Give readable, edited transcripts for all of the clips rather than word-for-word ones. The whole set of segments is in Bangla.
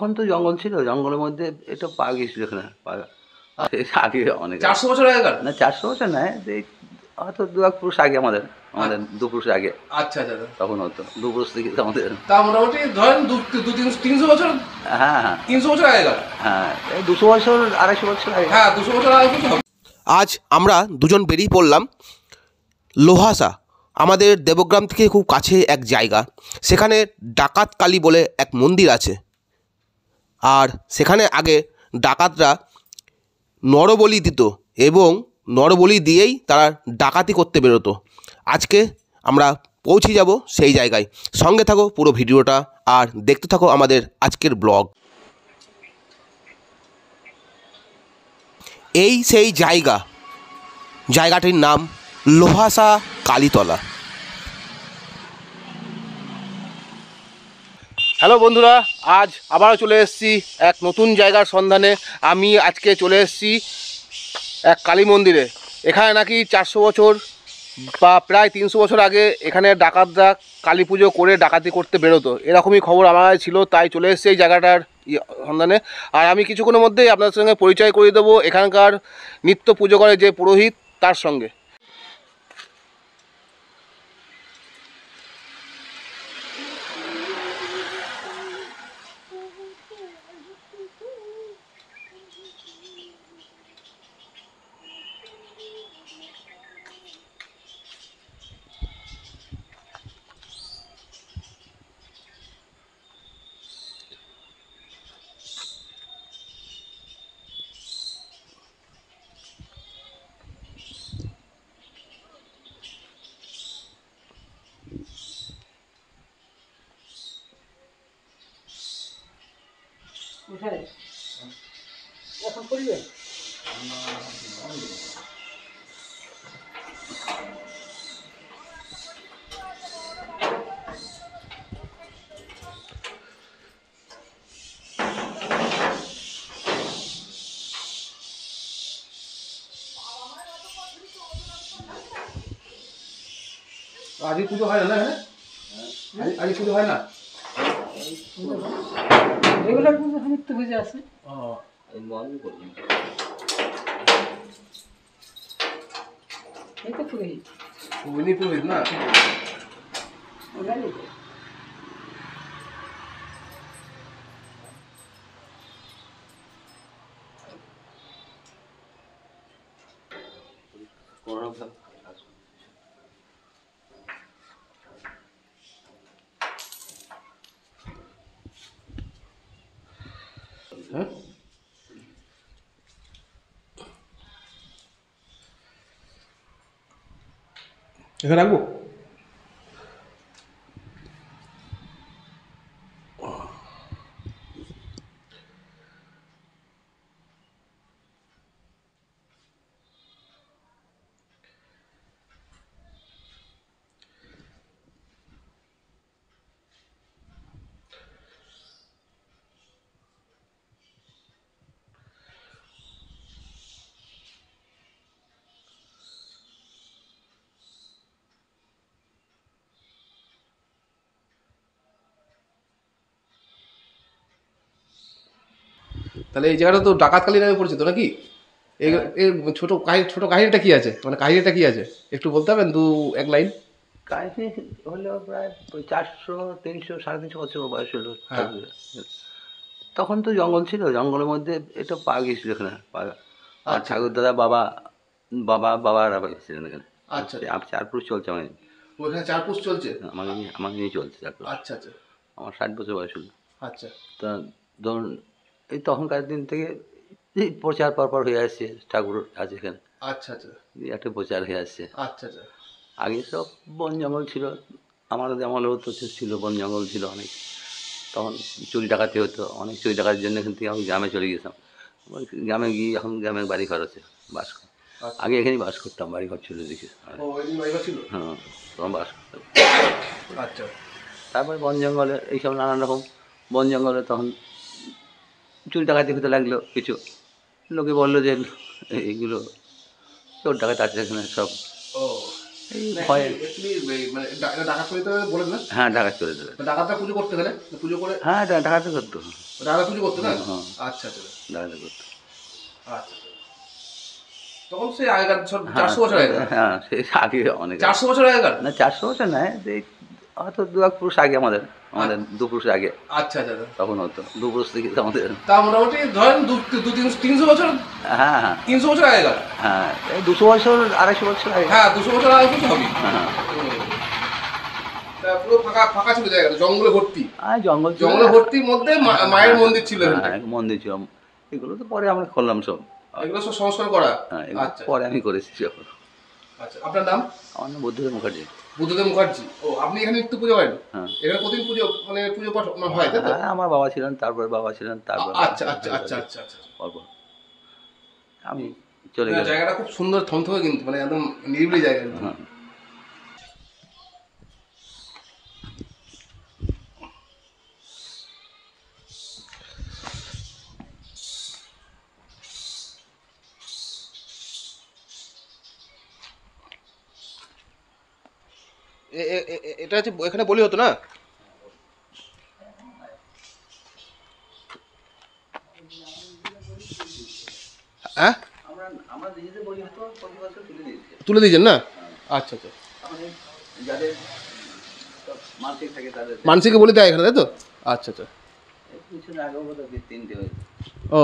তখন তো জঙ্গল ছিল, জঙ্গলের মধ্যে এটা পাওয়া গিয়েছিল এখানে আগে অনেক 400 বছর আগেকার? না 400 বছর নয়, হয়তো 2-1 পুরুষ আগে আমাদের 2 পুরুষ আগে। আচ্ছা আচ্ছা। তখন হতো 2 পুরুষ থেকে আমাদের, তা মোটামুটি ধরেন 300 বছর। হ্যাঁ হ্যাঁ 300 বছর আগেকার। হ্যাঁ, এই 200 বছর 250 বছর আগে। হ্যাঁ 200 বছর আগে তো হবে। আজ আমরা দুজন বেরিয়ে পড়লাম লোহাসা, আমাদের দেবগ্রাম থেকে খুব কাছে এক জায়গা। সেখানে ডাকাত কালী বলে এক মন্দির আছে, আর সেখানে আগে ডাকাতরা নরবলি দিত এবং নরবলি দিয়েই তারা ডাকাতি করতে বেরোতো। আজকে আমরা পৌঁছে যাব সেই জায়গায়। সঙ্গে থাকো পুরো ভিডিওটা আর দেখতে থাকো আমাদের আজকের ব্লগ। এই সেই জায়গাটির নাম লোহাসা কালীতলা। হ্যালো বন্ধুরা, আজ আবারও চলে এসেছি এক নতুন জায়গার সন্ধানে। আমি আজকে চলে এসেছি এক কালী মন্দিরে। এখানে নাকি 400 বছর বা প্রায় 300 বছর আগে এখানে ডাকাতরা কালী পুজো করে ডাকাতি করতে বেরোতো, এরকমই খবর আমার ছিল। তাই চলে এসেছি এই জায়গাটার সন্ধানে। আর আমি কিছুক্ষণের মধ্যেই আপনাদের সঙ্গে পরিচয় করিয়ে দেবো এখানকার নিত্য পুজো করে যে পুরোহিত, তার সঙ্গে। এখন করিবে আজই পুজো হয় না? হ্যাঁ আজই পুজো হয় না? রেগুলার পুজো নিত্য পুজো আছে। এই তো পুরোহিত উনি পুরোহিত না? ওনারই। হ্যাঁ এখানে রাখবো। তাহলে এই জায়গাটা তো ডাকাত কালী নামে পরিচিত নাকি? এই ছোট কাহিনীটা কি আছে, মানে কাহিনীটা কি আছে একটু বলতে পারবেন 2-1 লাইন? কাহিনী হলো প্রায় 400, 300, 350 বছর বয়স হলো। হ্যাঁ। তখন তো জঙ্গল ছিল, জঙ্গলের মধ্যে এটা পাওয়া গিয়েছিল এখানে আর আচ্ছা। ঠাকুর দাদা বাবারা ছিলেন এখানে। আচ্ছা। 4 পুরুষ চলছে আমার, ওখানে 4 পুষ চলছে? আমাকে নিয়ে চলছে 4 পুরুষ। আচ্ছা আচ্ছা আমার 60 বছর বয়স হলো। আচ্ছা তা ধরুন এই তখনকার দিন থেকে এই প্রচার পরপর হয়ে আসছে, ঠাকুর আছে এখানে, আচ্ছা আচ্ছা একটা প্রচার হয়ে আসছে। আচ্ছা আচ্ছা আগে সব বন জঙ্গল ছিল, আমাদের আমলেও তো ছিল, বন জঙ্গল ছিল অনেক। তখন চুরি ডাকাতি হতো, অনেক চুরি ডাকাতির জন্য এখান থেকে আমি গ্রামে চলে গেছিলাম। গ্রামে গিয়ে এখন গ্রামে বাড়ি ঘর আছে, বাস করি। আগে এখানেই বাস করতাম, বাড়ি ঘর ছিল দেখি। ও এই বাড়িটা ছিল? হ্যাঁ, তখন বাস করতাম। আচ্ছা। তারপরে বন জঙ্গলে এইসব নানান রকম বন জঙ্গলে তখন চুরি ডাকাতি হতে লাগলো কিছু। লোকে বললো যে এইগুলো চোর ডাকাত আছে এখানে সব। ও এই ভয়ে। মানে এটা ডাকাত করে দিতে হবে বলেন না? হ্যাঁ, ডাকাত করে দেবে। ডাকাতটা পুজো করতে গেলে পুজো করে হ্যাঁ, ডাকাতে করতো। ডাকাত পুজো করতে না? হ্যাঁ। আচ্ছা আচ্ছা ডাকাতে করতো। আচ্ছা। তখন সেই আগেকার হ্যাঁ, 400 বছর আগেকার। হ্যাঁ, সে আগে অনেক। 400 বছর আগেকার? না, 400 বছর নয়, এই হয়তো 2-1 পুরুষ আগে, আমাদের 2 পুরুষ আগে আচ্ছা আচ্ছা আচ্ছা। তখন হতো। 2 পুরুষ থেকে আমাদের। তা মোটামুটি ধরেন 300 বছর, হ্যাঁ হ্যাঁ 300 বছর আগেকার। হ্যাঁ, এই 200 বছর 250 বছর আগে। হ্যাঁ 200 বছর আগে তো হবে। হ্যাঁ, তা পুরো ফাঁকা ফাঁকা ছিল জায়গাটা, জঙ্গলে ভর্তি। আর জঙ্গল ছিল। জঙ্গলে ভর্তির মধ্যে মায়ের মন্দির ছিল এখানে। হ্যাঁ, মন্দির ছিল। এগুলো তো পরে আমরা করলাম সব। এগুলো সব সংস্কার করা। হ্যাঁ, এগুলো আচ্ছা পরে আমি করেছি সব। আচ্ছা। আপনার নাম? আমার নাম বুদ্ধদেব মুখার্জি। বুদ্ধদেব মুখার্জি। ও, আপনি এখানে নিত্য পুজো করেন? হ্যাঁ। এখানে প্রতিদিন পুজো মানে পুজো পাঠ হয় তাই তো? হ্যাঁ, আমার বাবা ছিলেন, তারপর বাবা ছিলেন, তারপর আচ্ছা আচ্ছা আচ্ছা আচ্ছা আচ্ছা। পরপর আমি চলে না, গেলাম। জায়গাটা খুব সুন্দর, থমথমে কিন্তু, মানে একদম নিরিবিলি জায়গা কিন্তু। হ্যাঁ। এটা হচ্ছে এখানে বলি হতো না? হ্যাঁ, আমরা নিজেদের বলি হতো, প্রতি বছর তুলে দিয়েছি। তুলে দিয়েছেন না? আচ্ছা আচ্ছা। আমাদের যাদের মানসিক থাকে তাদের মানসিকে বলে দেয় এখানে তাই তো? আচ্ছা আচ্ছা। পিছনে আগেও বোধ হয় 3টে হয়েছে। ও,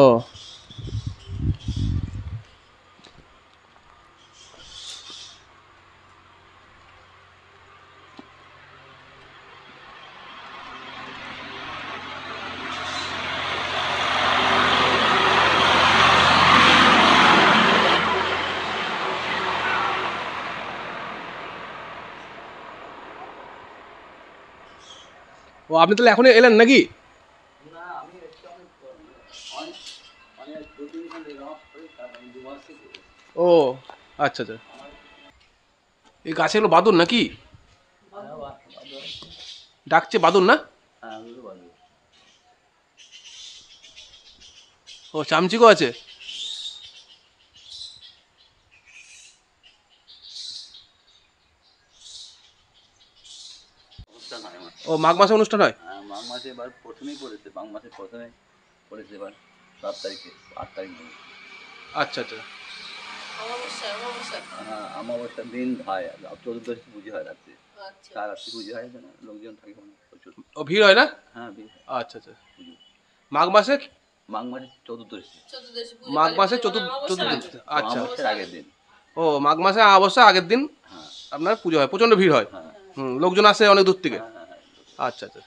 ও, আপনি তাহলে এখন এলেন নাকি? না, আমি অনেক মানে 2-3 দিন এলাম, তারপরে 2 মাস থেকে। ও আচ্ছা আচ্ছা। এই গাছেগুলো বাদুর নাকি? ডাকছে বাদুর না? হ্যাঁ, ওগুলো ভালো। ও, চামচিকও আছে। অনুষ্ঠান হয় আমার। ও, মাঘ মাসে অনুষ্ঠান হয়? হ্যাঁ, মাঘ মাসে এবার প্রথমেই পড়েছে, মাঘ মাসে প্রথমে পড়েছে এবার 7 তারিখে, 8 তারিখ নেই। আচ্ছা আচ্ছা। হ্যাঁ, অমাবস্যার দিন হয়, 14দশী পুজো হয় রাত্রে। সারা রাত্রি পুজো হয়, লোকজন থাকে অনেক, প্রচুর। ও, ভিড় হয় না? হ্যাঁ, ভিড় হয়। আচ্ছা আচ্ছা। মাঘ মাসে? মাঘ মাসে 14দশী। মাঘ মাসে চতুর্দশী। আচ্ছা। অমাবস্যার আগের দিন। ও, মাঘ মাসে অবশ্যই আগের দিন হ্যাঁ আপনার পুজো হয়, প্রচন্ড ভিড় হয়। হ্যাঁ লোকজন আসে অনেক দূর থেকে। হ্যাঁ হ্যাঁ। আচ্ছা আচ্ছা।